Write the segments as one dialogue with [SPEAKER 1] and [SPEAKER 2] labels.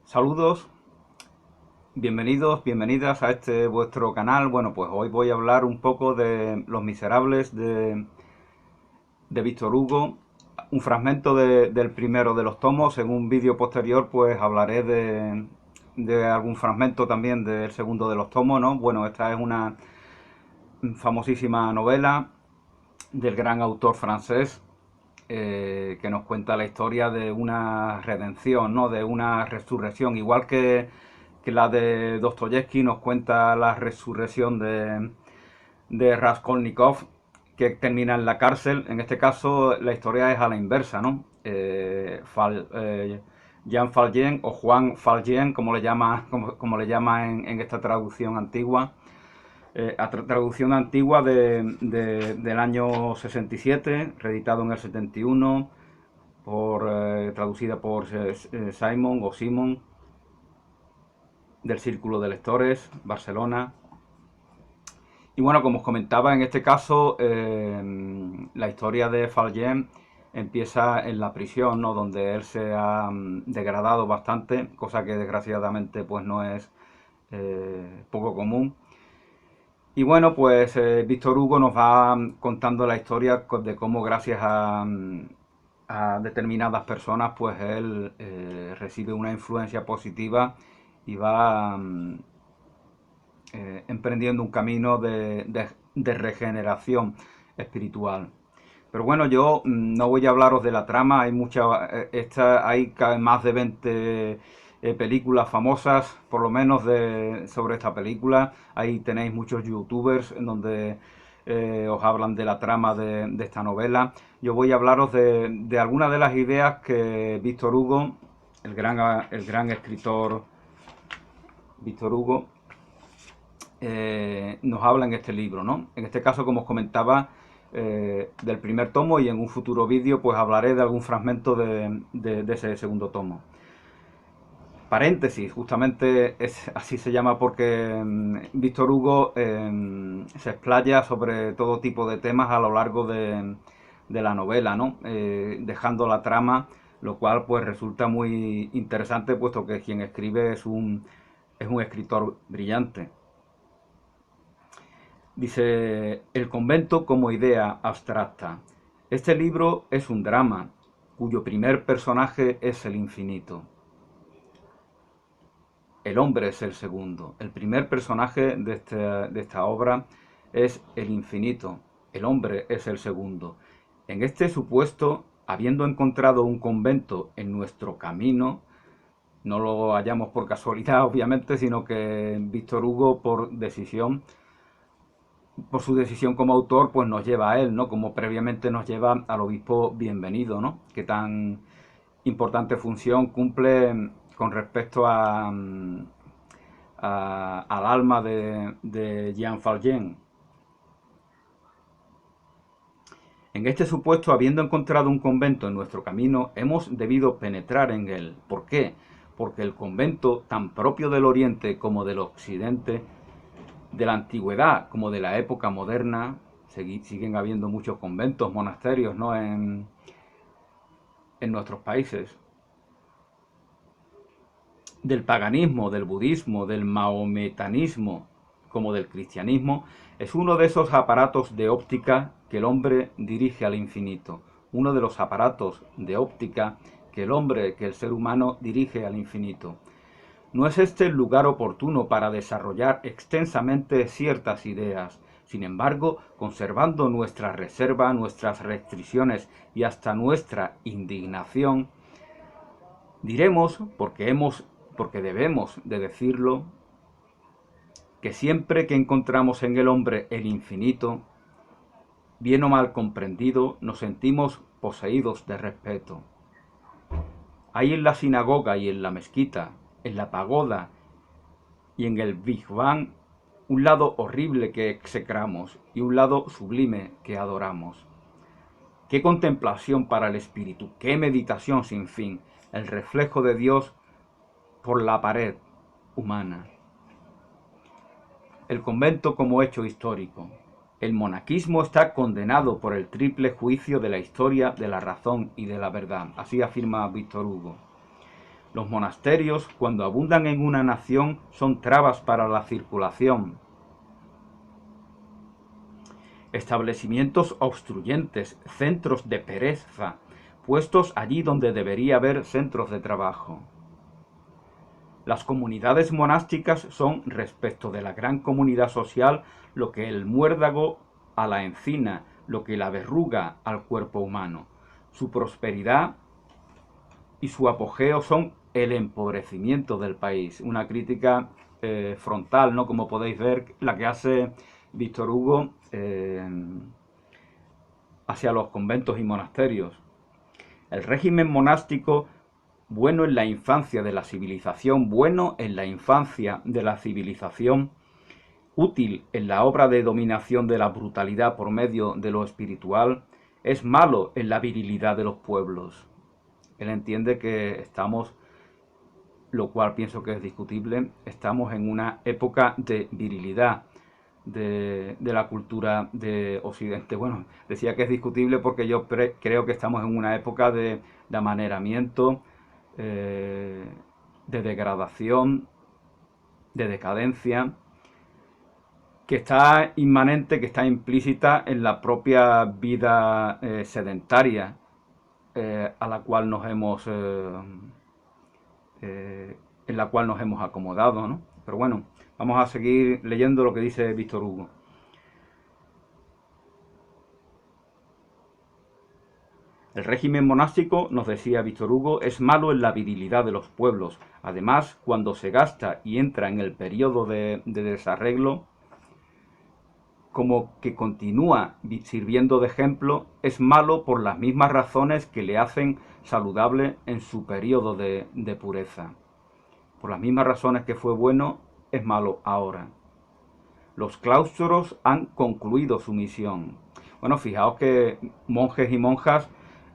[SPEAKER 1] Saludos, bienvenidos, bienvenidas a este vuestro canal. Bueno, pues hoy voy a hablar un poco de Los Miserables de Víctor Hugo, un fragmento del primero de los tomos. En un vídeo posterior pues hablaré de algún fragmento también del segundo de los tomos, ¿no? Bueno, esta es una famosísima novela del gran autor francés que nos cuenta la historia de una redención, ¿no? De una resurrección, igual que la de Dostoyevsky nos cuenta la resurrección de Raskolnikov, que termina en la cárcel. En este caso la historia es a la inversa, ¿no? Jean Valjean o Juan Valjean, como le llama en esta traducción antigua, traducción antigua del año 67, reeditado en el 71, traducida por Simon o Simon, del Círculo de Lectores, Barcelona. Y bueno, como os comentaba, en este caso la historia de Valjean empieza en la prisión, ¿no? Donde él se ha degradado bastante, cosa que desgraciadamente pues no es poco común. Y bueno, pues Víctor Hugo nos va contando la historia de cómo gracias a determinadas personas pues él recibe una influencia positiva y va emprendiendo un camino de regeneración espiritual. Pero bueno, yo no voy a hablaros de la trama, hay más de 20 películas famosas, por lo menos sobre esta película. Ahí tenéis muchos youtubers en donde os hablan de la trama de esta novela. Yo voy a hablaros de algunas de las ideas que Víctor Hugo, el gran escritor Víctor Hugo, nos habla en este libro, ¿no? En este caso, como os comentaba, del primer tomo, y en un futuro vídeo pues hablaré de algún fragmento de ese segundo tomo. Paréntesis, justamente así se llama porque Víctor Hugo se explaya sobre todo tipo de temas a lo largo de la novela, ¿no? Dejando la trama, lo cual pues resulta muy interesante, puesto que quien escribe es un escritor brillante. Dice: el convento como idea abstracta. Este libro es un drama cuyo primer personaje es el infinito. El hombre es el segundo. El primer personaje de esta obra es el infinito. El hombre es el segundo. En este supuesto, habiendo encontrado un convento en nuestro camino, no lo hallamos por casualidad, obviamente, sino que Víctor Hugo, por su decisión como autor, pues nos lleva a él, ¿no? Como previamente nos lleva al obispo Bienvenido, ¿no? Que tan importante función cumple con respecto al alma de Jean Valjean. En este supuesto, habiendo encontrado un convento en nuestro camino, hemos debido penetrar en él. ¿Por qué? Porque el convento, tan propio del Oriente como del Occidente, de la antigüedad como de la época moderna, siguen habiendo muchos conventos, monasterios, ¿no? En nuestros países. Del paganismo, del budismo, del mahometanismo, como del cristianismo, es uno de esos aparatos de óptica que el hombre dirige al infinito. Uno de los aparatos de óptica que el ser humano dirige al infinito. No es este el lugar oportuno para desarrollar extensamente ciertas ideas. Sin embargo, conservando nuestra reserva, nuestras restricciones y hasta nuestra indignación, diremos, porque debemos de decirlo, que siempre que encontramos en el hombre el infinito, bien o mal comprendido, nos sentimos poseídos de respeto. Hay en la sinagoga y en la mezquita, en la pagoda y en el Big Bang, un lado horrible que execramos y un lado sublime que adoramos. Qué contemplación para el espíritu, qué meditación sin fin, el reflejo de Dios por la pared humana. El convento como hecho histórico. El monaquismo está condenado por el triple juicio de la historia, de la razón y de la verdad. Así afirma Víctor Hugo. Los monasterios, cuando abundan en una nación, son trabas para la circulación. Establecimientos obstruyentes, centros de pereza, puestos allí donde debería haber centros de trabajo. Las comunidades monásticas son, respecto de la gran comunidad social, lo que el muérdago a la encina, lo que la verruga al cuerpo humano. Su prosperidad y su apogeo son el empobrecimiento del país. Una crítica frontal, ¿no? Como podéis ver, la que hace Víctor Hugo hacia los conventos y monasterios. El régimen monástico, bueno en la infancia de la civilización, bueno en la infancia de la civilización, útil en la obra de dominación de la brutalidad por medio de lo espiritual, es malo en la virilidad de los pueblos. Él entiende que estamos, lo cual pienso que es discutible, estamos en una época de virilidad de la cultura de Occidente. Bueno, decía que es discutible porque yo creo que estamos en una época de amaneramiento, de degradación, de decadencia, que está inmanente, que está implícita en la propia vida sedentaria a la cual nos hemos en la cual nos hemos acomodado, ¿no? Pero bueno, vamos a seguir leyendo lo que dice Víctor Hugo. El régimen monástico, nos decía Víctor Hugo, es malo en la virilidad de los pueblos. Además, cuando se gasta y entra en el periodo de desarreglo, como que continúa sirviendo de ejemplo, es malo por las mismas razones que le hacen saludable en su periodo de pureza. Por las mismas razones que fue bueno, es malo ahora. Los claustros han concluido su misión. Bueno, fijaos que monjes y monjas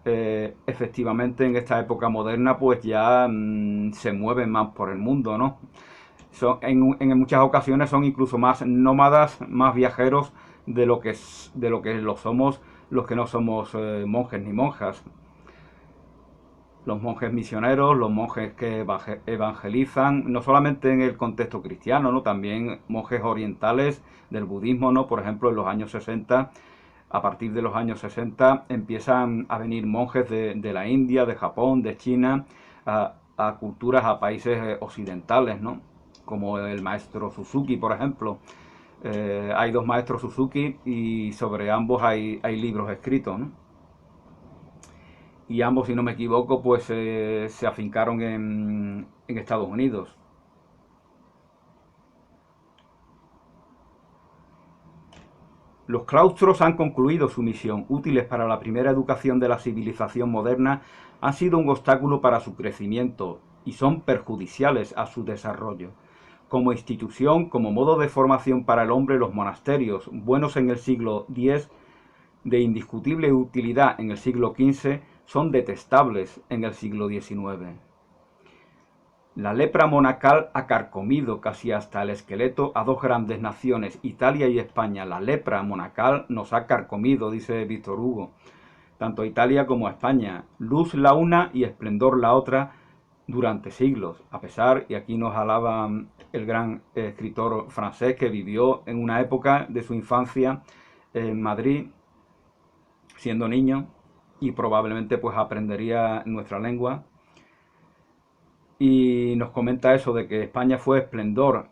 [SPEAKER 1] efectivamente en esta época moderna pues ya se mueven más por el mundo, ¿no? En muchas ocasiones son incluso más nómadas, más viajeros de lo que lo somos los que no somos monjes ni monjas. Los monjes misioneros, los monjes que evangelizan, no solamente en el contexto cristiano, ¿no? También monjes orientales del budismo, ¿no? Por ejemplo, en los años 60, a partir de los años 60, empiezan a venir monjes de la India, de Japón, de China, a culturas, a países occidentales, ¿no? Como el maestro Suzuki, por ejemplo. Hay dos maestros Suzuki y sobre ambos hay libros escritos, ¿no? Y ambos, si no me equivoco, pues se afincaron en Estados Unidos. Los claustros han concluido su misión. Útiles para la primera educación de la civilización moderna, han sido un obstáculo para su crecimiento y son perjudiciales a su desarrollo. Como institución, como modo de formación para el hombre, los monasterios, buenos en el siglo X, de indiscutible utilidad en el siglo XV, son detestables en el siglo XIX. La lepra monacal ha carcomido casi hasta el esqueleto a dos grandes naciones, Italia y España. La lepra monacal nos ha carcomido, dice Víctor Hugo, tanto a Italia como a España. Luz la una y esplendor la otra durante siglos, a pesar, y aquí nos alaba el gran escritor francés que vivió en una época de su infancia en Madrid, siendo niño, y probablemente pues aprendería nuestra lengua. Y nos comenta eso de que España fue esplendor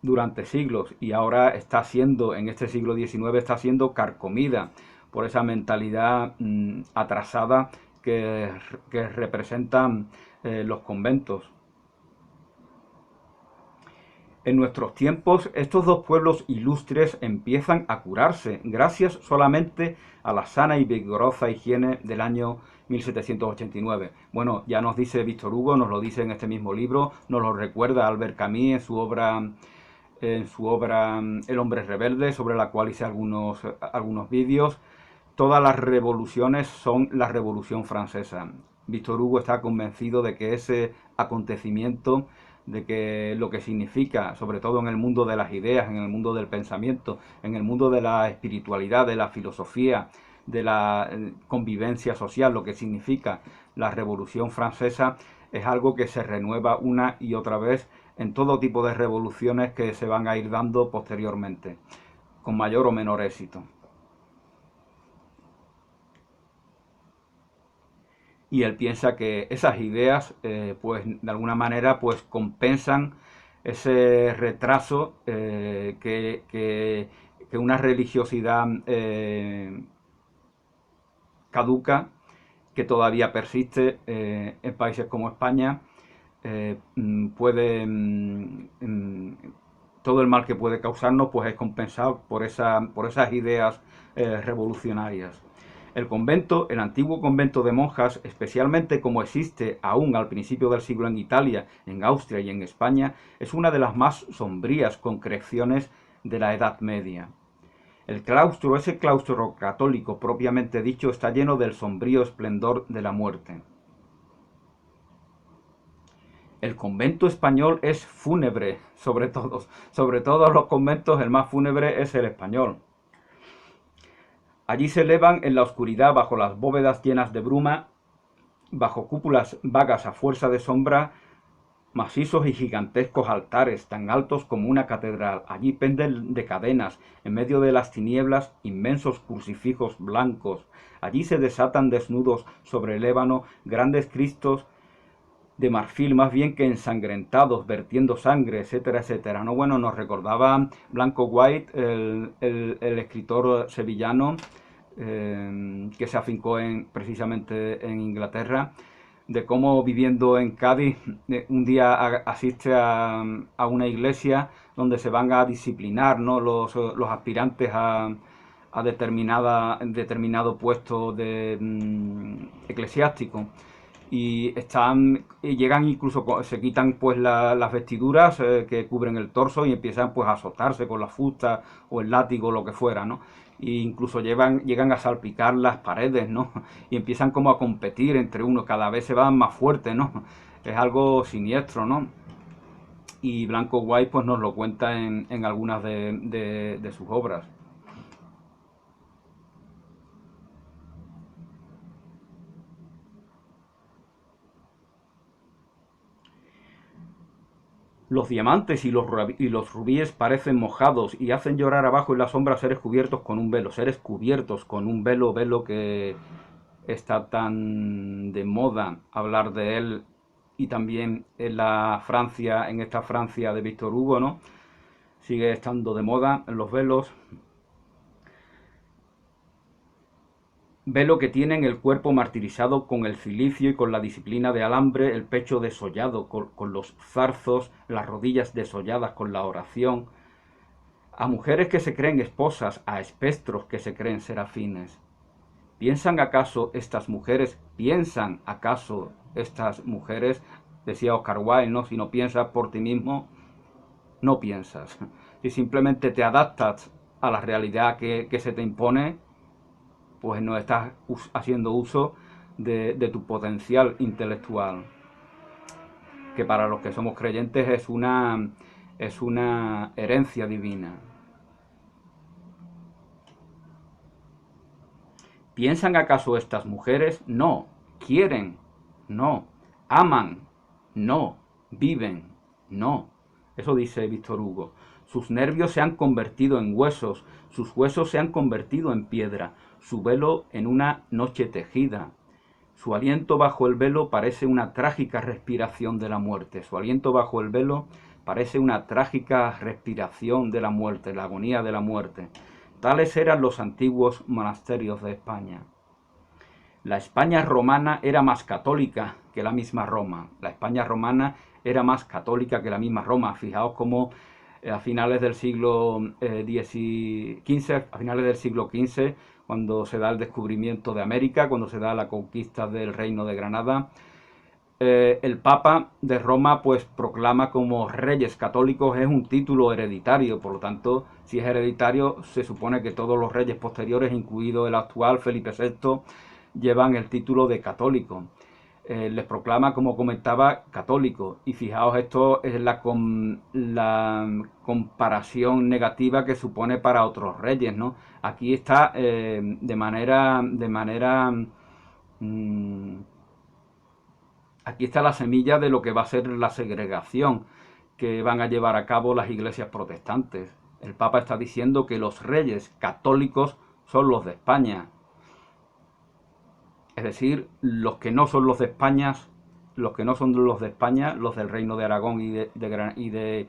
[SPEAKER 1] durante siglos y ahora está siendo, en este siglo XIX, está siendo carcomida por esa mentalidad atrasada que representan los conventos. En nuestros tiempos, estos dos pueblos ilustres empiezan a curarse, gracias solamente a la sana y vigorosa higiene del año 1789. Bueno, ya nos dice Víctor Hugo, nos lo dice en este mismo libro, nos lo recuerda Albert Camus en su obra El hombre rebelde, sobre la cual hice algunos vídeos. Todas las revoluciones son la Revolución Francesa. Víctor Hugo está convencido de que ese acontecimiento, de que lo que significa, sobre todo en el mundo de las ideas, en el mundo del pensamiento, en el mundo de la espiritualidad, de la filosofía, de la convivencia social, lo que significa la Revolución Francesa, es algo que se renueva una y otra vez en todo tipo de revoluciones que se van a ir dando posteriormente, con mayor o menor éxito. Y él piensa que esas ideas, pues de alguna manera, pues compensan ese retraso que una religiosidad caduca, que todavía persiste en países como España, puede todo el mal que puede causarnos pues es compensado por esas ideas revolucionarias. El convento, el antiguo convento de monjas, especialmente como existe aún al principio del siglo en Italia, en Austria y en España, es una de las más sombrías concreciones de la Edad Media. El claustro, ese claustro católico propiamente dicho, está lleno del sombrío esplendor de la muerte. El convento español es fúnebre, sobre todos los conventos el más fúnebre es el español. Allí se elevan en la oscuridad bajo las bóvedas llenas de bruma, bajo cúpulas vagas a fuerza de sombra, macizos y gigantescos altares tan altos como una catedral. Allí penden de cadenas, en medio de las tinieblas, inmensos crucifijos blancos. Allí se desatan desnudos sobre el ébano grandes cristos de marfil, más bien que ensangrentados, vertiendo sangre, etcétera, etcétera. No, bueno, nos recordaba Blanco White, el escritor sevillano, que se afincó precisamente en Inglaterra, de cómo viviendo en Cádiz un día asiste a una iglesia donde se van a disciplinar, ¿no?, los aspirantes a determinado puesto eclesiástico, y llegan incluso, se quitan pues las vestiduras que cubren el torso y empiezan pues a azotarse con la fusta o el látigo o lo que fuera, ¿no? E incluso llegan a salpicar las paredes, ¿no? Y empiezan como a competir entre unos, cada vez se van más fuertes, ¿no? Es algo siniestro, ¿no? Y Blanco White pues nos lo cuenta en algunas de sus obras. Los diamantes y los rubíes parecen mojados y hacen llorar abajo en la sombra seres cubiertos con un velo, velo que está tan de moda hablar de él, y también en esta Francia de Víctor Hugo, ¿no? Sigue estando de moda en los velos. Velo que tienen el cuerpo martirizado con el cilicio y con la disciplina de alambre, el pecho desollado con los zarzos, las rodillas desolladas con la oración. A mujeres que se creen esposas, a espectros que se creen serafines. Piensan acaso estas mujeres, decía Oscar Wilde, ¿no? Si no piensas por ti mismo, no piensas. Si simplemente te adaptas a la realidad que se te impone, pues no estás haciendo uso de tu potencial intelectual, que para los que somos creyentes es una herencia divina. ¿Piensan acaso estas mujeres? No. ¿Quieren? No. ¿Aman? No. ¿Viven? No. Eso dice Víctor Hugo. Sus nervios se han convertido en huesos, sus huesos se han convertido en piedra, su velo en una noche tejida. Su aliento bajo el velo parece una trágica respiración de la muerte. Su aliento bajo el velo parece una trágica respiración de la muerte, la agonía de la muerte. Tales eran los antiguos monasterios de España. La España romana era más católica que la misma Roma. La España romana era más católica que la misma Roma. Fijaos cómo a finales del siglo XV, a finales del siglo XV, cuando se da el descubrimiento de América, cuando se da la conquista del Reino de Granada, el Papa de Roma pues proclama como reyes católicos, es un título hereditario, por lo tanto, si es hereditario, se supone que todos los reyes posteriores, incluido el actual Felipe VI, llevan el título de católico. Les proclama, como comentaba, católico. Y fijaos, esto es la comparación negativa que supone para otros reyes, ¿no? Aquí está de manera Aquí está la semilla de lo que va a ser la segregación que van a llevar a cabo las iglesias protestantes. El Papa está diciendo que los reyes católicos son los de España. Es decir, los que no son los de España, los que no son los de España, los del Reino de Aragón y de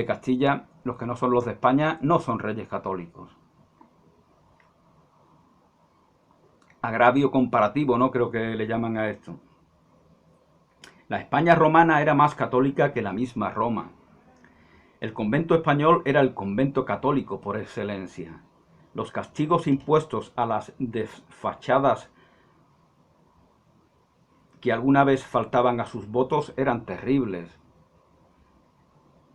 [SPEAKER 1] Castilla, los que no son los de España, no son reyes católicos. Agravio comparativo, ¿no? Creo que le llaman a esto. La España romana era más católica que la misma Roma. El convento español era el convento católico por excelencia. Los castigos impuestos a las desfachadas que alguna vez faltaban a sus votos eran terribles.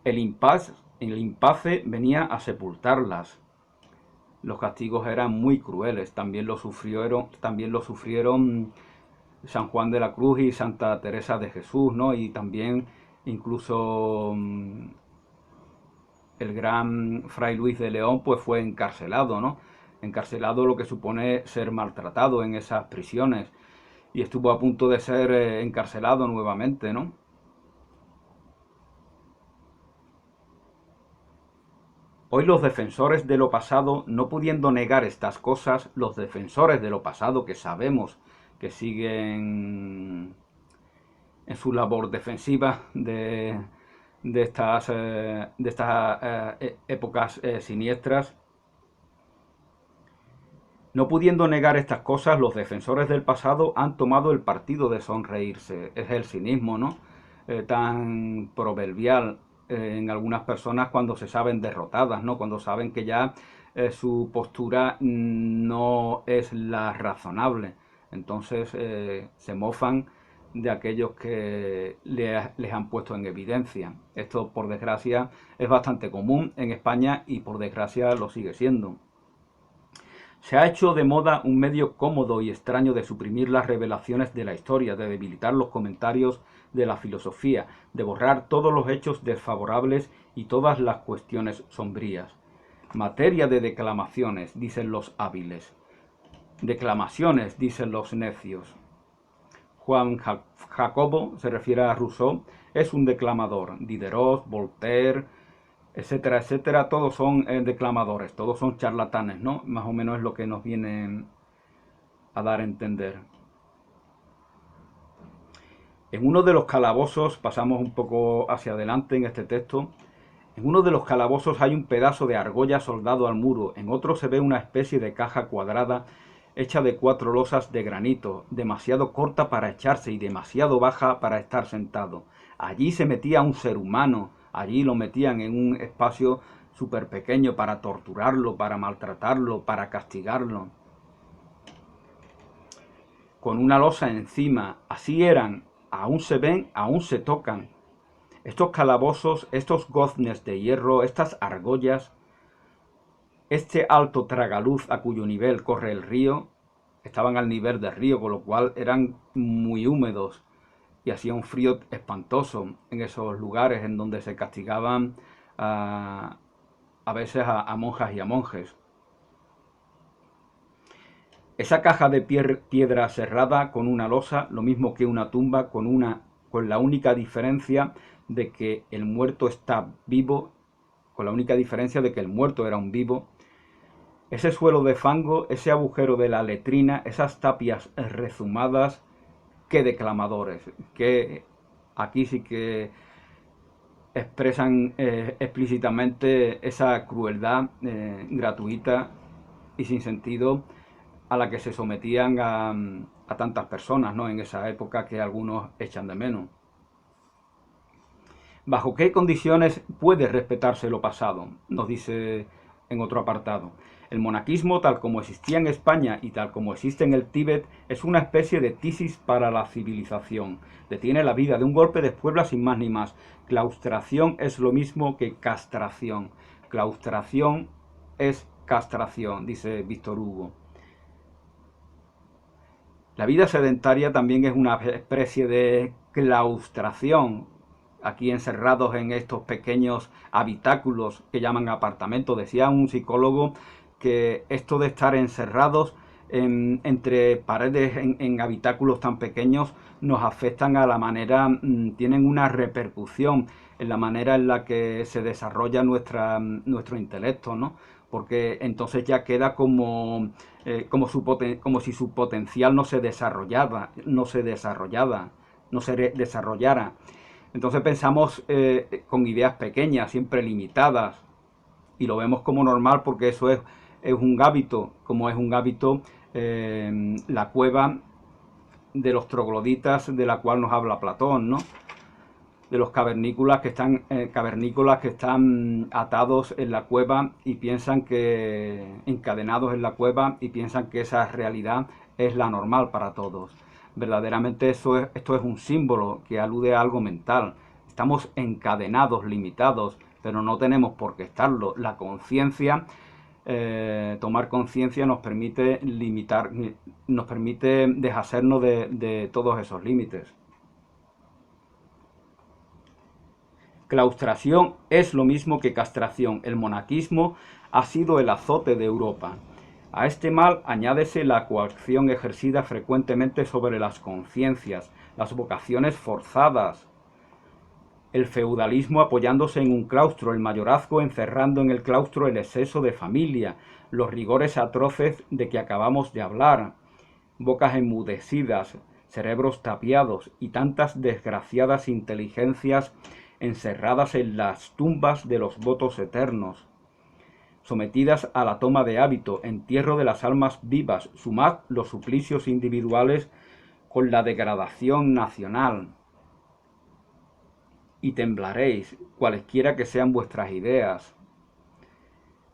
[SPEAKER 1] El impace venía a sepultarlas. Los castigos eran muy crueles, también lo sufrieron San Juan de la Cruz y Santa Teresa de Jesús, ¿no? Y también incluso el gran Fray Luis de León pues fue encarcelado, ¿no? Encarcelado, lo que supone ser maltratado en esas prisiones, y estuvo a punto de ser encarcelado nuevamente, ¿no? Hoy los defensores de lo pasado, no pudiendo negar estas cosas, los defensores de lo pasado que sabemos que siguen en su labor defensiva de estas épocas siniestras, no pudiendo negar estas cosas, los defensores del pasado han tomado el partido de sonreírse. Es el cinismo, ¿no? Tan proverbial en algunas personas cuando se saben derrotadas, ¿no? Cuando saben que ya su postura no es la razonable. Entonces se mofan de aquellos que les han puesto en evidencia. Esto, por desgracia, es bastante común en España y por desgracia lo sigue siendo. Se ha hecho de moda un medio cómodo y extraño de suprimir las revelaciones de la historia, de debilitar los comentarios de la filosofía, de borrar todos los hechos desfavorables y todas las cuestiones sombrías. Materia de declamaciones, dicen los hábiles. Declamaciones, dicen los necios. Juan Jacobo, se refiere a Rousseau, es un declamador. Diderot, Voltaire, etcétera, etcétera, todos son declamadores, todos son charlatanes, ¿no? Más o menos es lo que nos viene a dar a entender. En uno de los calabozos, pasamos un poco hacia adelante en este texto, en uno de los calabozos hay un pedazo de argolla soldado al muro, en otro se ve una especie de caja cuadrada hecha de 4 losas de granito, demasiado corta para echarse y demasiado baja para estar sentado. Allí se metía un ser humano, allí lo metían en un espacio súper pequeño para torturarlo, para maltratarlo, para castigarlo. Con una losa encima, así eran, aún se ven, aún se tocan. Estos calabozos, estos goznes de hierro, estas argollas, este alto tragaluz a cuyo nivel corre el río, estaban al nivel del río, con lo cual eran muy húmedos y hacía un frío espantoso en esos lugares en donde se castigaban a veces a monjas y a monjes. Esa caja de piedra cerrada con una losa, lo mismo que una tumba, con la única diferencia de que el muerto está vivo, con la única diferencia de que el muerto era un vivo. Ese suelo de fango, ese agujero de la letrina, esas tapias rezumadas, qué declamadores, que aquí sí que expresan explícitamente esa crueldad gratuita y sin sentido a la que se sometían a tantas personas, ¿no? En esa época, que algunos echan de menos. ¿Bajo qué condiciones puede respetarse lo pasado?, nos dice en otro apartado. El monaquismo, tal como existía en España y tal como existe en el Tíbet, es una especie de tisis para la civilización. Detiene la vida de un golpe, despuebla sin más ni más. Claustración es lo mismo que castración. Claustración es castración, dice Víctor Hugo. La vida sedentaria también es una especie de claustración. Aquí encerrados en estos pequeños habitáculos que llaman apartamentos. Decía un psicólogo que esto de estar encerrados entre paredes en habitáculos tan pequeños nos afectan a la manera, tienen una repercusión en la manera en la que se desarrolla nuestro intelecto, ¿no? Porque entonces ya queda como si su potencial no se desarrollara. Entonces pensamos con ideas pequeñas, siempre limitadas, y lo vemos como normal porque eso es un hábito, como es un hábito la cueva de los trogloditas de la cual nos habla Platón, ¿no? De los cavernícolas que están atados en la cueva y piensan que encadenados en la cueva y piensan que esa realidad es la normal para todos. Verdaderamente esto es un símbolo que alude a algo mental. Estamos encadenados, limitados, pero no tenemos por qué estarlo. La conciencia, tomar conciencia nos permite limitar, nos permite deshacernos de todos esos límites. Claustración es lo mismo que castración. El monaquismo ha sido el azote de Europa. A este mal añádese la coacción ejercida frecuentemente sobre las conciencias, las vocaciones forzadas, el feudalismo apoyándose en un claustro, el mayorazgo encerrando en el claustro el exceso de familia, los rigores atroces de que acabamos de hablar, bocas enmudecidas, cerebros tapiados y tantas desgraciadas inteligencias encerradas en las tumbas de los votos eternos, sometidas a la toma de hábito, entierro de las almas vivas, sumad los suplicios individuales con la degradación nacional, y temblaréis, cualesquiera que sean vuestras ideas.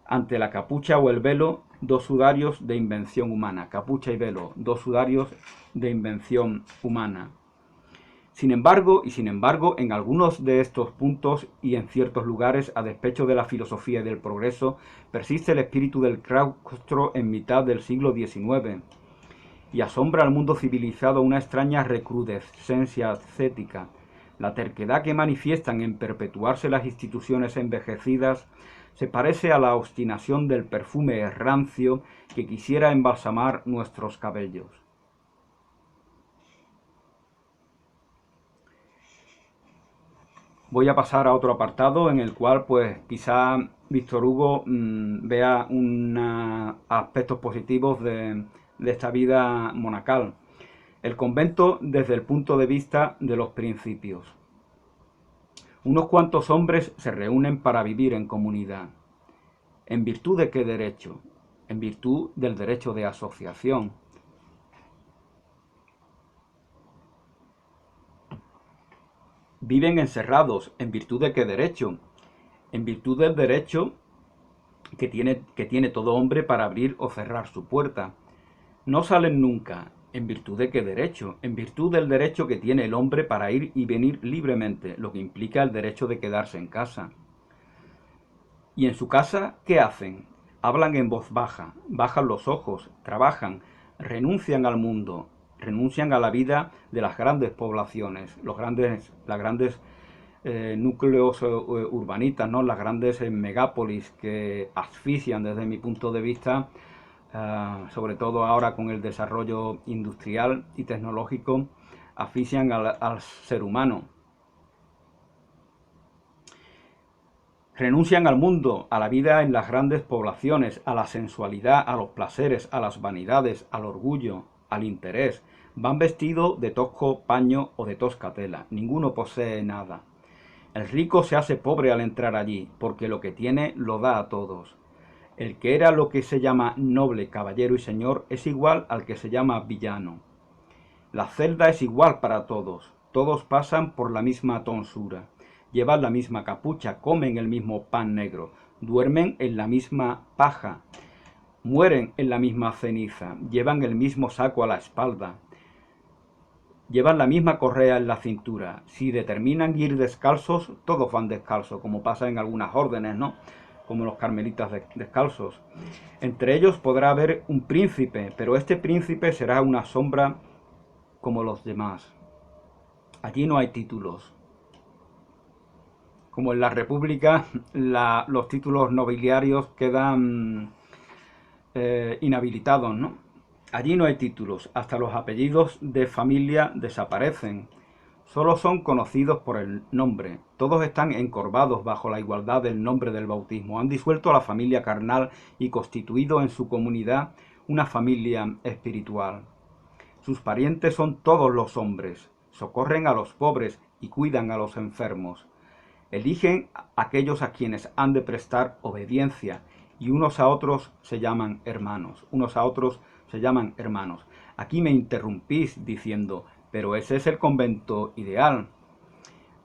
[SPEAKER 1] Ante la capucha o el velo, dos sudarios de invención humana. Capucha y velo, dos sudarios de invención humana. Sin embargo, en algunos de estos puntos y en ciertos lugares, a despecho de la filosofía y del progreso, persiste el espíritu del claustro en mitad del siglo XIX y asombra al mundo civilizado una extraña recrudescencia ascética. La terquedad que manifiestan en perpetuarse las instituciones envejecidas se parece a la obstinación del perfume rancio que quisiera embalsamar nuestros cabellos. Voy a pasar a otro apartado en el cual pues quizá Víctor Hugo vea aspectos positivos de esta vida monacal. El convento desde el punto de vista de los principios. Unos cuantos hombres se reúnen para vivir en comunidad. ¿En virtud de qué derecho? En virtud del derecho de asociación. Viven encerrados. ¿En virtud de qué derecho? En virtud del derecho que tiene todo hombre para abrir o cerrar su puerta. No salen nunca. ¿En virtud de qué derecho? En virtud del derecho que tiene el hombre para ir y venir libremente, lo que implica el derecho de quedarse en casa. ¿Y en su casa qué hacen? Hablan en voz baja, bajan los ojos, trabajan, renuncian al mundo, renuncian a la vida de las grandes poblaciones, las grandes núcleos urbanitas, ¿no? Las grandes megápolis que asfixian desde mi punto de vista, sobre todo ahora con el desarrollo industrial y tecnológico, asfixian al ser humano. Renuncian al mundo, a la vida en las grandes poblaciones, a la sensualidad, a los placeres, a las vanidades, al orgullo, al interés. Van vestidos de tosco paño o de tosca tela. Ninguno posee nada. El rico se hace pobre al entrar allí, porque lo que tiene lo da a todos. El que era lo que se llama noble, caballero y señor es igual al que se llama villano. La celda es igual para todos. Todos pasan por la misma tonsura. Llevan la misma capucha, comen el mismo pan negro, duermen en la misma paja, mueren en la misma ceniza, llevan el mismo saco a la espalda, llevan la misma correa en la cintura. Si determinan ir descalzos, todos van descalzos, como pasa en algunas órdenes, ¿no? Como los carmelitas descalzos. Entre ellos podrá haber un príncipe, pero este príncipe será una sombra como los demás. Allí no hay títulos. Como en la República, los títulos nobiliarios quedan inhabilitados, ¿no? Allí no hay títulos, hasta los apellidos de familia desaparecen. Solo son conocidos por el nombre. Todos están encorvados bajo la igualdad del nombre del bautismo. Han disuelto a la familia carnal y constituido en su comunidad una familia espiritual. Sus parientes son todos los hombres. Socorren a los pobres y cuidan a los enfermos. Eligen a aquellos a quienes han de prestar obediencia y unos a otros se llaman hermanos. Unos a otros se llaman hermanos. Aquí me interrumpís diciendo, pero ese es el convento ideal.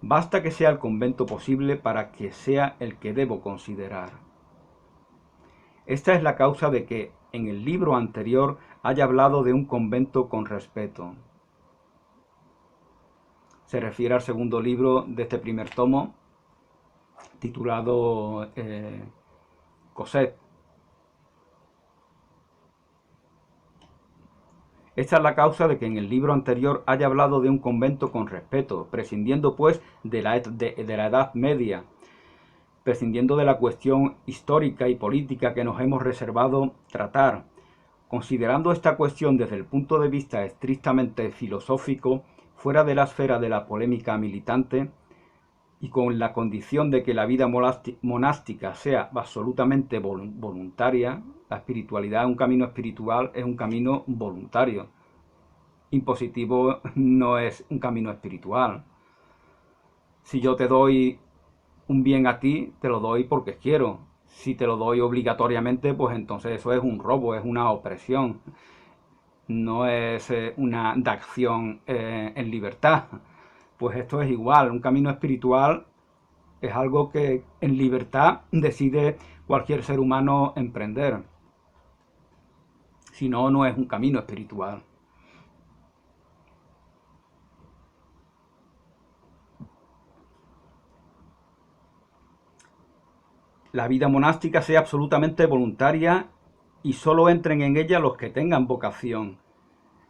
[SPEAKER 1] Basta que sea el convento posible para que sea el que debo considerar. Esta es la causa de que en el libro anterior haya hablado de un convento con respeto. Se refiere al segundo libro de este primer tomo, titulado Cosette. Esta es la causa de que en el libro anterior haya hablado de un convento con respeto, prescindiendo pues de la Edad Media, prescindiendo de la cuestión histórica y política que nos hemos reservado tratar, considerando esta cuestión desde el punto de vista estrictamente filosófico, fuera de la esfera de la polémica militante, y con la condición de que la vida monástica sea absolutamente voluntaria. La espiritualidad, un camino espiritual, es un camino voluntario. Impositivo no es un camino espiritual. Si yo te doy un bien a ti, te lo doy porque quiero. Si te lo doy obligatoriamente, pues entonces eso es un robo, es una opresión. No es una acción en libertad. Pues esto es igual, un camino espiritual es algo que en libertad decide cualquier ser humano emprender. Si no, no es un camino espiritual. La vida monástica sea absolutamente voluntaria y solo entren en ella los que tengan vocación.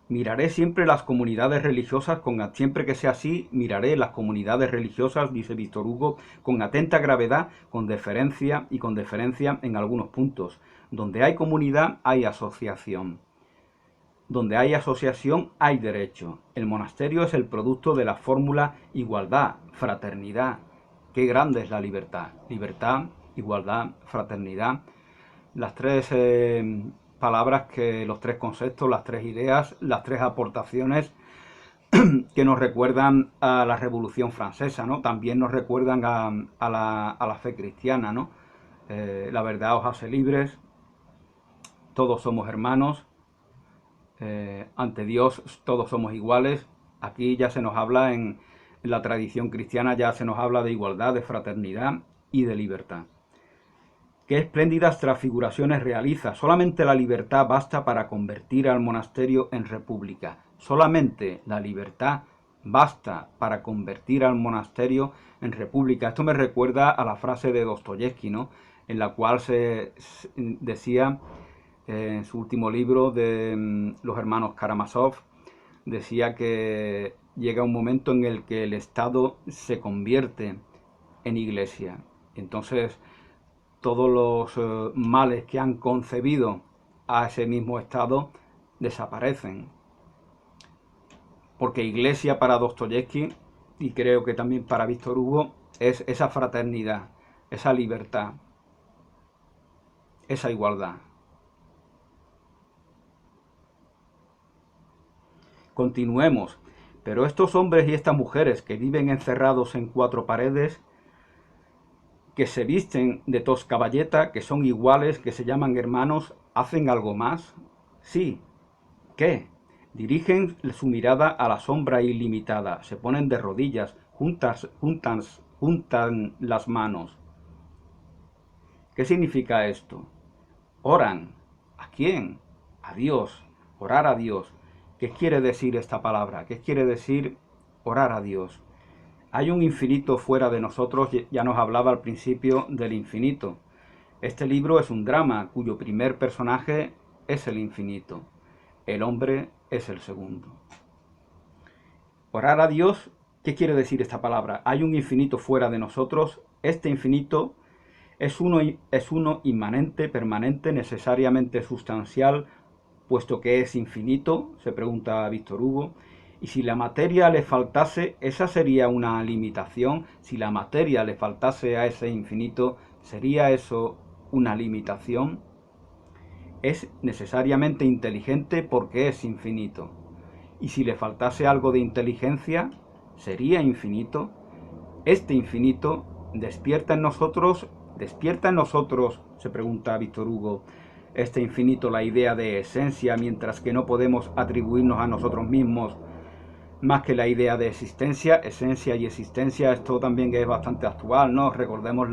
[SPEAKER 1] Miraré siempre las comunidades religiosas siempre que sea así, miraré las comunidades religiosas, dice Víctor Hugo, con atenta gravedad, con deferencia en algunos puntos. Donde hay comunidad hay asociación. Donde hay asociación hay derecho. El monasterio es el producto de la fórmula igualdad, fraternidad. Qué grande es la libertad. Libertad, igualdad, fraternidad. Las tres palabras, los tres conceptos, las tres ideas, las tres aportaciones que nos recuerdan a la Revolución Francesa, ¿no? También nos recuerdan a la fe cristiana, ¿no? La verdad os hace libres, todos somos hermanos, ante Dios todos somos iguales. Aquí ya se nos habla en la tradición cristiana, ya se nos habla de igualdad, de fraternidad y de libertad. Qué espléndidas transfiguraciones realiza. Solamente la libertad basta para convertir al monasterio en república. Solamente la libertad basta para convertir al monasterio en república. Esto me recuerda a la frase de Dostoyevsky, ¿no? En la cual se decía en su último libro de los hermanos Karamazov, decía que llega un momento en el que el Estado se convierte en iglesia. Entonces, todos los males que han concebido a ese mismo Estado desaparecen. Porque iglesia para Dostoyevsky, y creo que también para Víctor Hugo, es esa fraternidad, esa libertad, esa igualdad. Continuemos. Pero estos hombres y estas mujeres que viven encerrados en cuatro paredes, que se visten de toscaballeta, que son iguales, que se llaman hermanos, ¿hacen algo más? Sí. ¿Qué? Dirigen su mirada a la sombra ilimitada, se ponen de rodillas, juntan las manos. ¿Qué significa esto? Oran. ¿A quién? A Dios. Orar a Dios. ¿Qué quiere decir esta palabra? ¿Qué quiere decir orar a Dios? Hay un infinito fuera de nosotros, ya nos hablaba al principio del infinito. Este libro es un drama cuyo primer personaje es el infinito. El hombre es el segundo. Orar a Dios, ¿qué quiere decir esta palabra? Hay un infinito fuera de nosotros. Este infinito es uno inmanente, permanente, necesariamente sustancial, puesto que es infinito? Se pregunta Víctor Hugo. Y si la materia le faltase, ¿esa sería una limitación? Si la materia le faltase a ese infinito, ¿sería eso una limitación? Es necesariamente inteligente porque es infinito. Y si le faltase algo de inteligencia, ¿sería infinito? Este infinito despierta en nosotros, se pregunta Víctor Hugo, este infinito la idea de esencia, mientras que no podemos atribuirnos a nosotros mismos más que la idea de existencia, esencia y existencia. Esto también es bastante actual, ¿no? Recordemos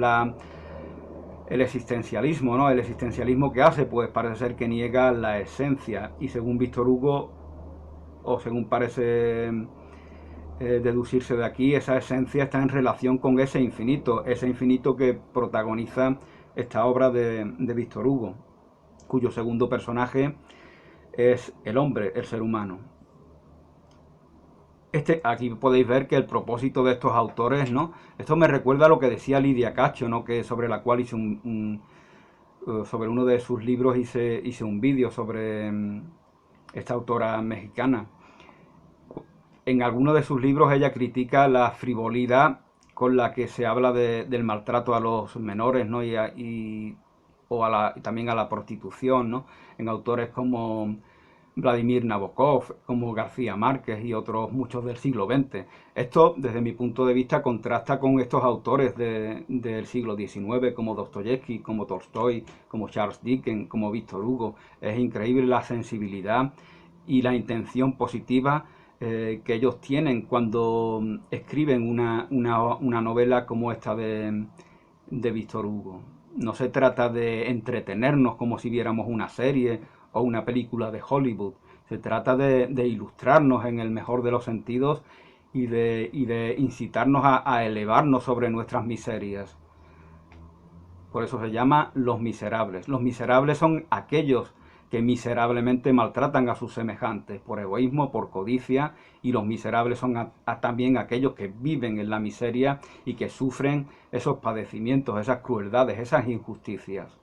[SPEAKER 1] el existencialismo, ¿no? El existencialismo que hace, pues parece ser que niega la esencia, y según Víctor Hugo, o según parece deducirse de aquí, esa esencia está en relación con ese infinito que protagoniza esta obra de Víctor Hugo, cuyo segundo personaje es el hombre, el ser humano. Aquí podéis ver que el propósito de estos autores, ¿no? Esto me recuerda a lo que decía Lidia Cacho, ¿no? Que sobre la cual hice sobre uno de sus libros hice un vídeo sobre esta autora mexicana. En alguno de sus libros ella critica la frivolidad con la que se habla del maltrato a los menores, ¿no? Y también a la prostitución, ¿no? En autores como Vladimir Nabokov, como García Márquez y otros muchos del siglo XX. Esto, desde mi punto de vista, contrasta con estos autores del siglo XIX, como Dostoyevsky, como Tolstoy, como Charles Dickens, como Víctor Hugo. Es increíble la sensibilidad y la intención positiva que ellos tienen cuando escriben una novela como esta de Víctor Hugo. No se trata de entretenernos como si viéramos una serie o una película de Hollywood. Se trata de ilustrarnos en el mejor de los sentidos y de incitarnos a elevarnos sobre nuestras miserias. Por eso se llama Los Miserables. Los miserables son aquellos que miserablemente maltratan a sus semejantes por egoísmo, por codicia, y los miserables son también aquellos que viven en la miseria y que sufren esos padecimientos, esas crueldades, esas injusticias.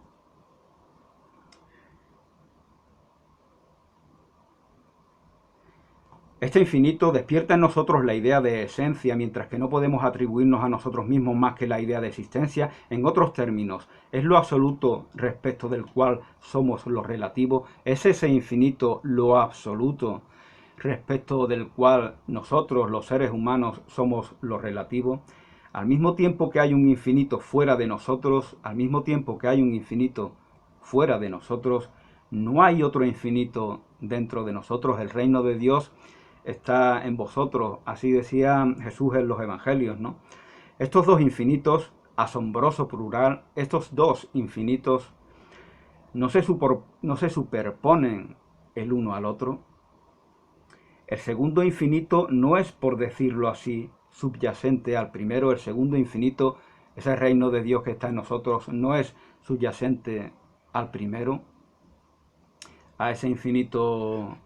[SPEAKER 1] Este infinito despierta en nosotros la idea de esencia, mientras que no podemos atribuirnos a nosotros mismos más que la idea de existencia. En otros términos, es lo absoluto respecto del cual somos lo relativo. Es ese infinito lo absoluto respecto del cual nosotros, los seres humanos, somos lo relativo. Al mismo tiempo que hay un infinito fuera de nosotros, no hay otro infinito dentro de nosotros. El reino de Dios está en vosotros, así decía Jesús en los evangelios, ¿no? Estos dos infinitos, asombroso plural, estos dos infinitos no se superponen el uno al otro. El segundo infinito no es, por decirlo así, subyacente al primero. El segundo infinito, ese reino de Dios que está en nosotros, no es subyacente al primero, a ese infinito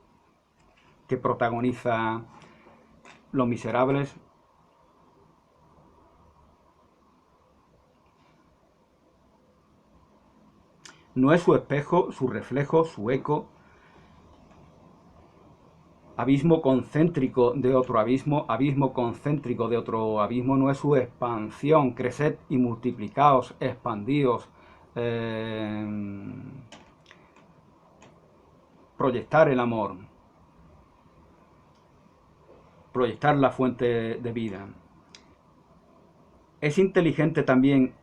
[SPEAKER 1] que protagoniza Los Miserables. No es su espejo, su reflejo, su eco, abismo concéntrico de otro abismo, abismo concéntrico de otro abismo. No es su expansión, creced y multiplicaos, expandíos, proyectar el amor, proyectar la fuente de vida. Es inteligente también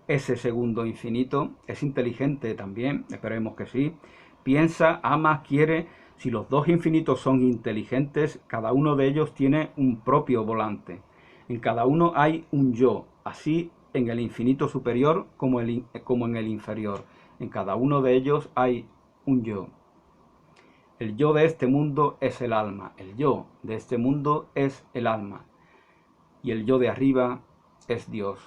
[SPEAKER 1] ese segundo infinito, es inteligente también, esperemos que sí. Piensa, ama, quiere. Si los dos infinitos son inteligentes, cada uno de ellos tiene un propio volante. En cada uno hay un yo, así en el infinito superior como en el inferior. En cada uno de ellos hay un yo. El yo de este mundo es el alma, el yo de este mundo es el alma, y el yo de arriba es Dios.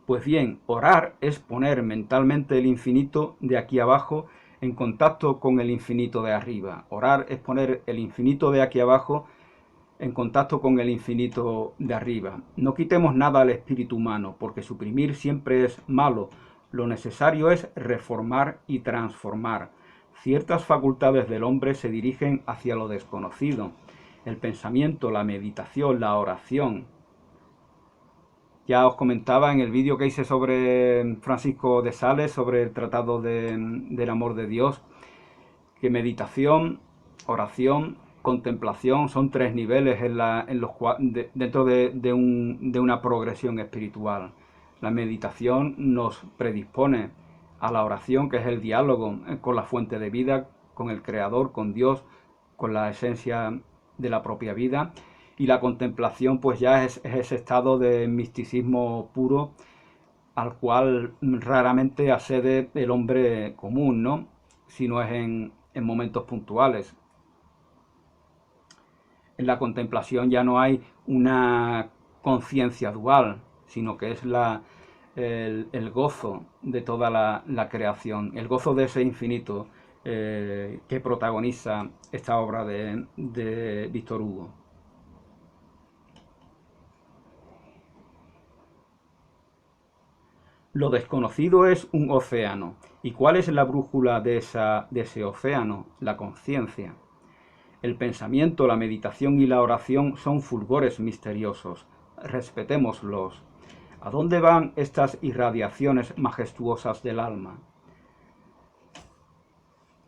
[SPEAKER 1] Pues bien, orar es poner mentalmente el infinito de aquí abajo en contacto con el infinito de arriba. Orar es poner el infinito de aquí abajo en contacto con el infinito de arriba. No quitemos nada al espíritu humano, porque suprimir siempre es malo. Lo necesario es reformar y transformar. Ciertas facultades del hombre se dirigen hacia lo desconocido. El pensamiento, la meditación, la oración. Ya os comentaba en el vídeo que hice sobre Francisco de Sales, sobre el Tratado del Amor de Dios, que meditación, oración, contemplación son tres niveles dentro de una progresión espiritual. La meditación nos predispone a la oración, que es el diálogo con la fuente de vida, con el Creador, con Dios, con la esencia de la propia vida. Y la contemplación pues ya es ese estado de misticismo puro al cual raramente accede el hombre común, ¿no? Si no es en momentos puntuales. En la contemplación ya no hay una conciencia dual, sino que es el gozo de toda la creación, el gozo de ese infinito que protagoniza esta obra de Víctor Hugo. Lo desconocido es un océano. ¿Y cuál es la brújula de ese océano? La conciencia. El pensamiento, la meditación y la oración son fulgores misteriosos. Respetémoslos. ¿A dónde van estas irradiaciones majestuosas del alma?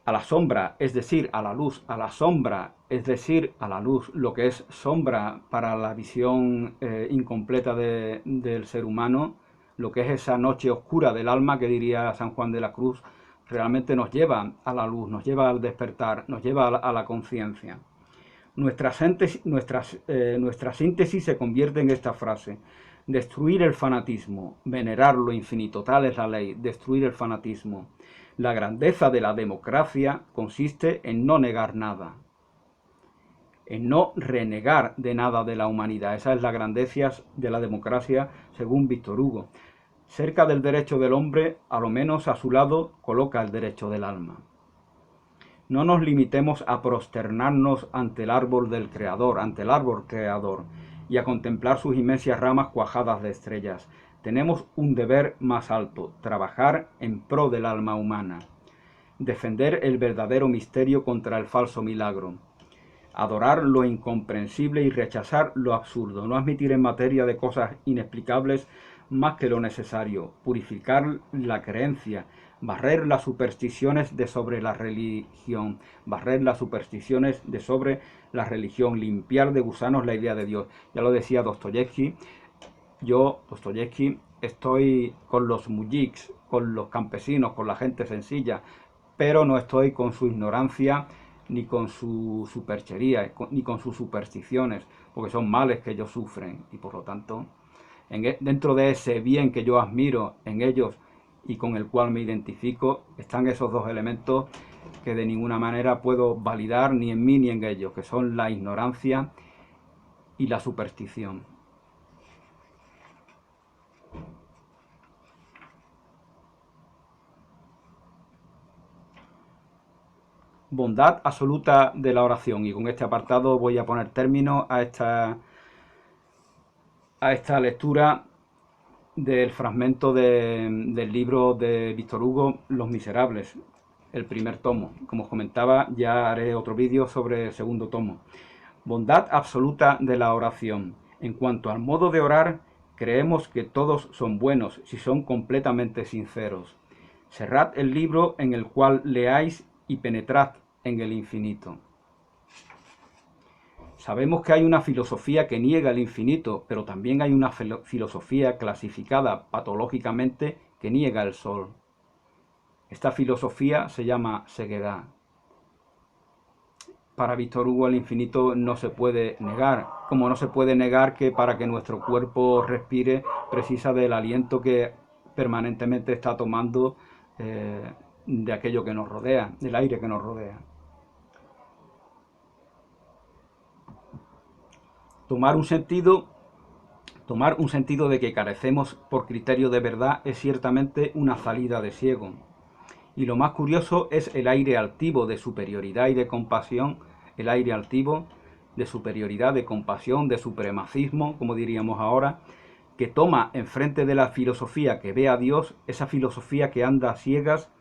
[SPEAKER 1] A la sombra, es decir, a la luz, a la sombra, es decir, a la luz, lo que es sombra para la visión incompleta del ser humano, lo que es esa noche oscura del alma que diría San Juan de la Cruz, realmente nos lleva a la luz, nos lleva al despertar, nos lleva a la conciencia. Nuestra síntesis se convierte en esta frase: destruir el fanatismo, venerar lo infinito, tal es la ley, destruir el fanatismo. La grandeza de la democracia consiste en no negar nada, en no renegar de nada de la humanidad. Esa es la grandeza de la democracia según Víctor Hugo. Cerca del derecho del hombre, a lo menos a su lado, coloca el derecho del alma. No nos limitemos a prosternarnos ante el árbol del Creador, ante el árbol creador, y a contemplar sus inmensas ramas cuajadas de estrellas. Tenemos un deber más alto: trabajar en pro del alma humana, defender el verdadero misterio contra el falso milagro, adorar lo incomprensible y rechazar lo absurdo, no admitir en materia de cosas inexplicables más que lo necesario, purificar la creencia, barrer las supersticiones de sobre la religión, limpiar de gusanos la idea de Dios. Ya lo decía Dostoyevsky, Dostoyevsky, estoy con los mujiks, con los campesinos, con la gente sencilla, pero no estoy con su ignorancia, ni con su superchería, ni con sus supersticiones, porque son males que ellos sufren, y por lo tanto, dentro de ese bien que yo admiro en ellos y con el cual me identifico, están esos dos elementos que de ninguna manera puedo validar ni en mí ni en ellos, que son la ignorancia y la superstición. Bondad absoluta de la oración. Y con este apartado voy a poner término a esta lectura del fragmento del libro de Víctor Hugo, Los Miserables, el primer tomo. Como os comentaba, ya haré otro vídeo sobre el segundo tomo. Bondad absoluta de la oración. En cuanto al modo de orar, creemos que todos son buenos si son completamente sinceros. Cerrad el libro en el cual leáis y penetrad en el infinito. Sabemos que hay una filosofía que niega el infinito, pero también hay una filosofía clasificada patológicamente que niega el sol. Esta filosofía se llama ceguedad. Para Víctor Hugo el infinito no se puede negar, como no se puede negar que para que nuestro cuerpo respire precisa del aliento que permanentemente está tomando de aquello que nos rodea, del aire que nos rodea. Tomar un sentido de que carecemos por criterio de verdad es ciertamente una salida de ciego. Y lo más curioso es el aire altivo de superioridad y de compasión, el aire altivo de superioridad, de compasión, de supremacismo, como diríamos ahora, que toma enfrente de la filosofía que ve a Dios, esa filosofía que anda a ciegas,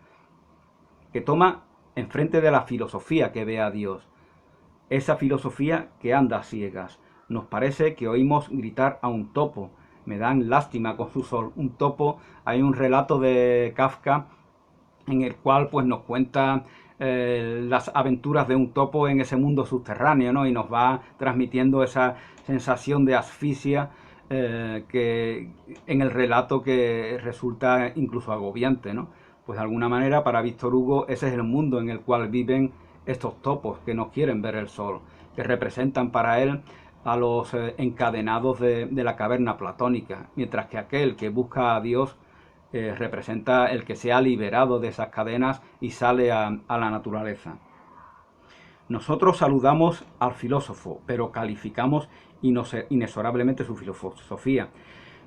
[SPEAKER 1] que toma enfrente de la filosofía que ve a Dios, esa filosofía que anda a ciegas. Nos parece que oímos gritar a un topo. Me dan lástima con su sol. Un topo, hay un relato de Kafka en el cual pues nos cuenta las aventuras de un topo en ese mundo subterráneo, ¿no? Y nos va transmitiendo esa sensación de asfixia que en el relato que resulta incluso agobiante, ¿no? Pues de alguna manera para Víctor Hugo ese es el mundo en el cual viven estos topos que no quieren ver el sol, que representan para él a los encadenados de la caverna platónica, mientras que aquel que busca a Dios representa el que se ha liberado de esas cadenas y sale a la naturaleza. Nosotros saludamos al filósofo, pero calificamos inexorablemente su filosofía.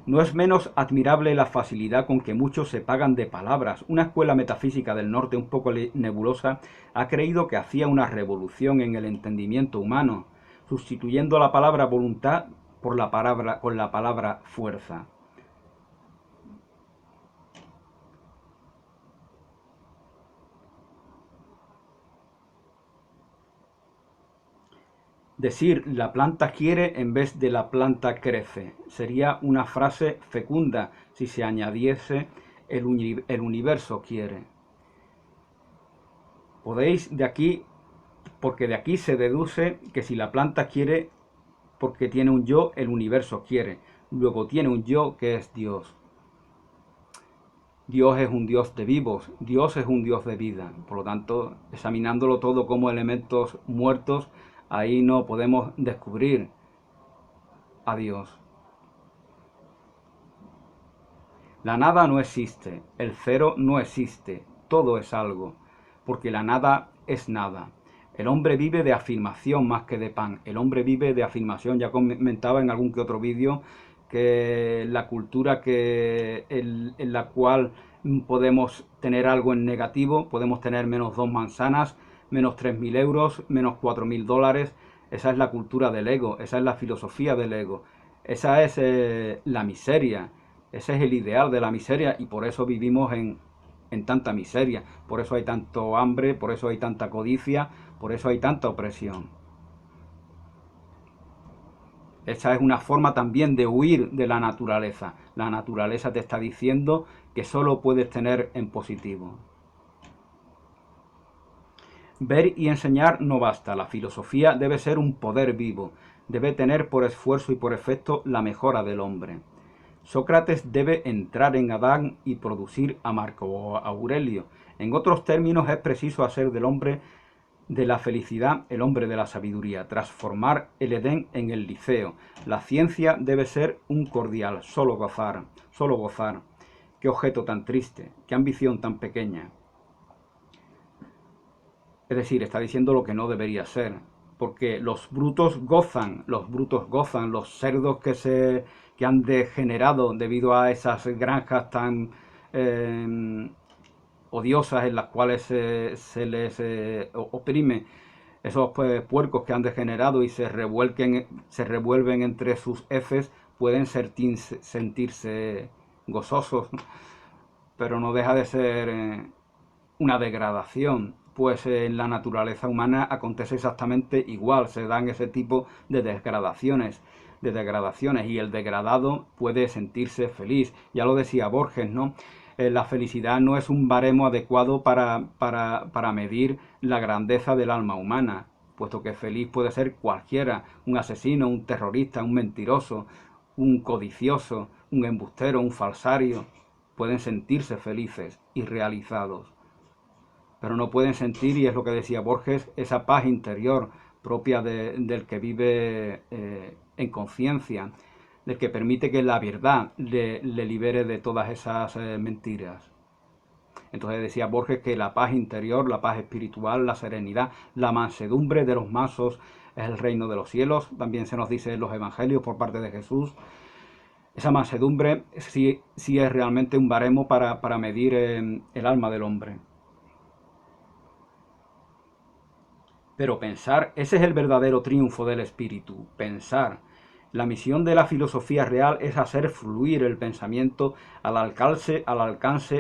[SPEAKER 1] No es menos admirable la facilidad con que muchos se pagan de palabras. Una escuela metafísica del norte un poco nebulosa ha creído que hacía una revolución en el entendimiento humano, sustituyendo la palabra voluntad por la palabra fuerza. Decir la planta quiere en vez de la planta crece sería una frase fecunda si se añadiese el universo quiere. Podéis de aquí, porque de aquí se deduce que si la planta quiere porque tiene un yo, el universo quiere. Luego tiene un yo que es Dios. Dios es un Dios de vivos, Dios es un Dios de vida. Por lo tanto, examinándolo todo como elementos muertos, ahí no podemos descubrir a Dios. La nada no existe, el cero no existe, todo es algo, porque la nada es nada. El hombre vive de afirmación más que de pan. El hombre vive de afirmación. Ya comentaba en algún que otro vídeo que la cultura en la cual podemos tener algo en negativo, podemos tener menos 2 manzanas, menos 3.000 euros, menos 4.000 dólares. Esa es la cultura del ego, esa es la filosofía del ego. Esa es la miseria. Ese es el ideal de la miseria y por eso vivimos en tanta miseria. Por eso hay tanto hambre, por eso hay tanta codicia, por eso hay tanta opresión. Esa es una forma también de huir de la naturaleza. La naturaleza te está diciendo que solo puedes tener en positivo. Ver y enseñar no basta. La filosofía debe ser un poder vivo. Debe tener por esfuerzo y por efecto la mejora del hombre. Sócrates debe entrar en Adán y producir a Marco Aurelio. En otros términos, es preciso hacer del hombre de la felicidad el hombre de la sabiduría, transformar el Edén en el Liceo. La ciencia debe ser un cordial, solo gozar, solo gozar. Qué objeto tan triste, qué ambición tan pequeña. Es decir, está diciendo lo que no debería ser, porque los brutos gozan, los cerdos que han degenerado debido a esas granjas tan odiosas en las cuales se les oprime, esos puercos que han degenerado y se revuelven entre sus heces, pueden sentirse gozosos, pero no deja de ser una degradación, pues en la naturaleza humana acontece exactamente igual, se dan ese tipo de degradaciones y el degradado puede sentirse feliz. Ya lo decía Borges, ¿no? La felicidad no es un baremo adecuado para medir la grandeza del alma humana, puesto que feliz puede ser cualquiera, un asesino, un terrorista, un mentiroso, un codicioso, un embustero, un falsario. Pueden sentirse felices y realizados, pero no pueden sentir, y es lo que decía Borges, esa paz interior propia del que vive en conciencia, del que permite que la verdad le libere de todas esas mentiras. Entonces decía Borges que la paz interior, la paz espiritual, la serenidad, la mansedumbre de los mansos es el reino de los cielos. También se nos dice en los evangelios por parte de Jesús. Esa mansedumbre sí es realmente un baremo para medir el alma del hombre. Pero pensar, ese es el verdadero triunfo del espíritu, pensar. La misión de la filosofía real es hacer fluir el pensamiento al alcance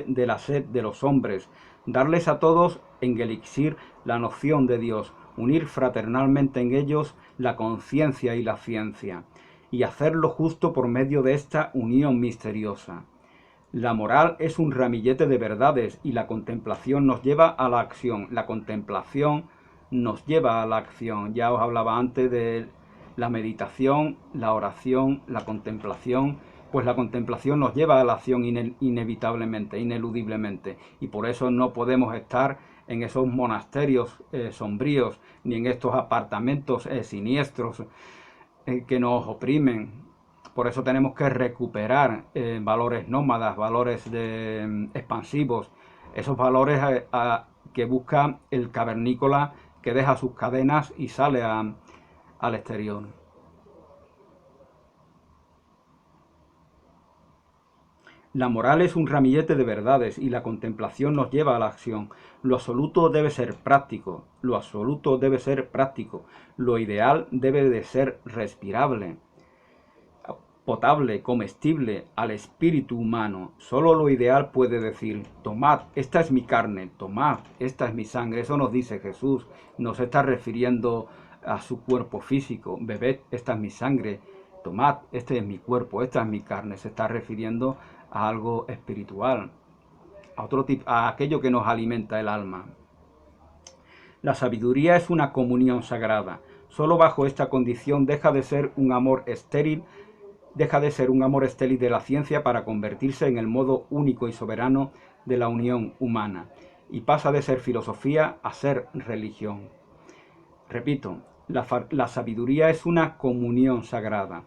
[SPEAKER 1] de la sed de los hombres, darles a todos en elixir la noción de Dios, unir fraternalmente en ellos la conciencia y la ciencia, y hacerlo justo por medio de esta unión misteriosa. La moral es un ramillete de verdades y la contemplación nos lleva a la acción. La contemplación nos lleva a la acción. Ya os hablaba antes de la meditación, la oración, la contemplación. Pues la contemplación nos lleva a la acción inevitablemente, ineludiblemente. Y por eso no podemos estar en esos monasterios sombríos, ni en estos apartamentos siniestros que nos oprimen. Por eso tenemos que recuperar valores nómadas, valores expansivos, esos valores que busca el cavernícola que deja sus cadenas y sale al exterior. La moral es un ramillete de verdades y la contemplación nos lleva a la acción. Lo absoluto debe ser práctico, lo absoluto debe ser práctico, lo ideal debe de ser respirable, potable, comestible al espíritu humano. Solo lo ideal puede decir, tomad, esta es mi carne, tomad, esta es mi sangre. Eso nos dice Jesús, nos está refiriendo a su cuerpo físico. Bebed, esta es mi sangre, tomad, este es mi cuerpo, esta es mi carne. Se está refiriendo a algo espiritual, a otro tipo, a aquello que nos alimenta el alma. La sabiduría es una comunión sagrada. Solo bajo esta condición deja de ser un amor estéril de la ciencia para convertirse en el modo único y soberano de la unión humana, y pasa de ser filosofía a ser religión. Repito, la sabiduría es una comunión sagrada.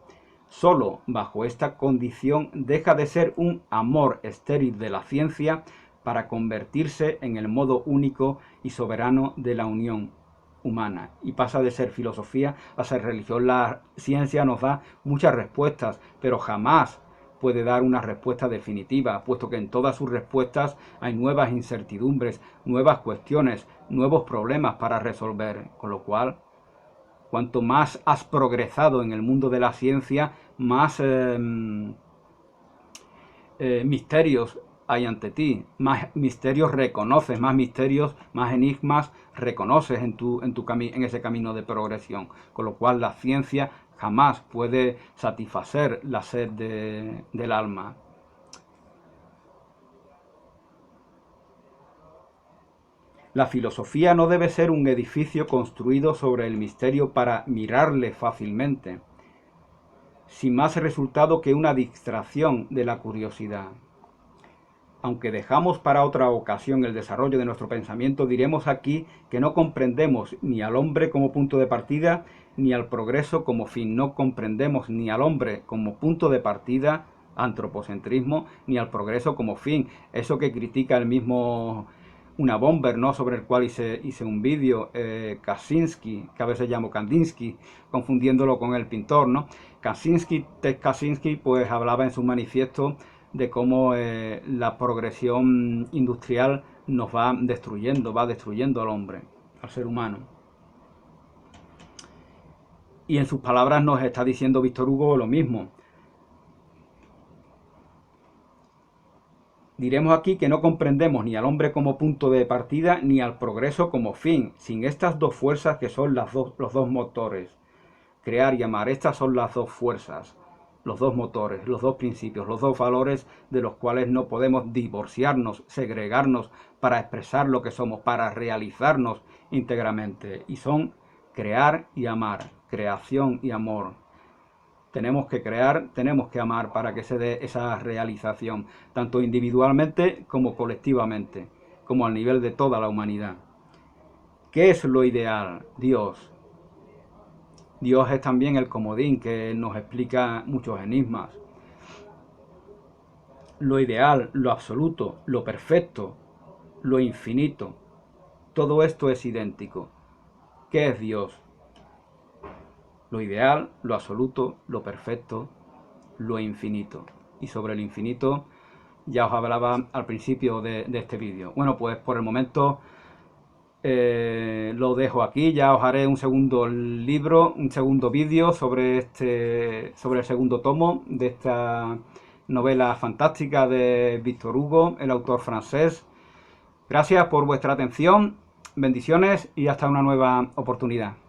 [SPEAKER 1] Solo bajo esta condición deja de ser un amor estéril de la ciencia para convertirse en el modo único y soberano de la unión humana, y pasa de ser filosofía a ser religión. La ciencia nos da muchas respuestas, pero jamás puede dar una respuesta definitiva, puesto que en todas sus respuestas hay nuevas incertidumbres, nuevas cuestiones, nuevos problemas para resolver, con lo cual cuanto más has progresado en el mundo de la ciencia, más misterios hay ante ti, más misterios reconoces, más misterios, más enigmas reconoces en ese camino de progresión, con lo cual la ciencia jamás puede satisfacer la sed del alma. La filosofía no debe ser un edificio construido sobre el misterio para mirarle fácilmente, sin más resultado que una distracción de la curiosidad. Aunque dejamos para otra ocasión el desarrollo de nuestro pensamiento, diremos aquí que no comprendemos ni al hombre como punto de partida, ni al progreso como fin. No comprendemos ni al hombre como punto de partida, antropocentrismo, ni al progreso como fin. Eso que critica el mismo Una Bomber, ¿no?, sobre el cual hice un vídeo, Kaczynski, que a veces llamo Kandinsky, confundiéndolo con el pintor, ¿no? Ted Kaczynski, pues hablaba en su manifiesto de cómo la progresión industrial nos va destruyendo al hombre, al ser humano. Y en sus palabras nos está diciendo Víctor Hugo lo mismo. Diremos aquí que no comprendemos ni al hombre como punto de partida ni al progreso como fin, sin estas dos fuerzas que son los dos motores. Crear y amar, estas son las dos fuerzas, los dos motores, los dos principios, los dos valores de los cuales no podemos divorciarnos, segregarnos para expresar lo que somos, para realizarnos íntegramente. Y son crear y amar, creación y amor. Tenemos que crear, tenemos que amar para que se dé esa realización, tanto individualmente como colectivamente, como al nivel de toda la humanidad. ¿Qué es lo ideal? Dios. Dios es también el comodín que nos explica muchos enigmas. Lo ideal, lo absoluto, lo perfecto, lo infinito, todo esto es idéntico. ¿Qué es Dios? Lo ideal, lo absoluto, lo perfecto, lo infinito. Y sobre el infinito ya os hablaba al principio de este vídeo. Bueno, pues por el momento lo dejo aquí. Ya os haré un segundo libro, un segundo vídeo sobre el segundo tomo de esta novela fantástica de Víctor Hugo, el autor francés. Gracias por vuestra atención, bendiciones y hasta una nueva oportunidad.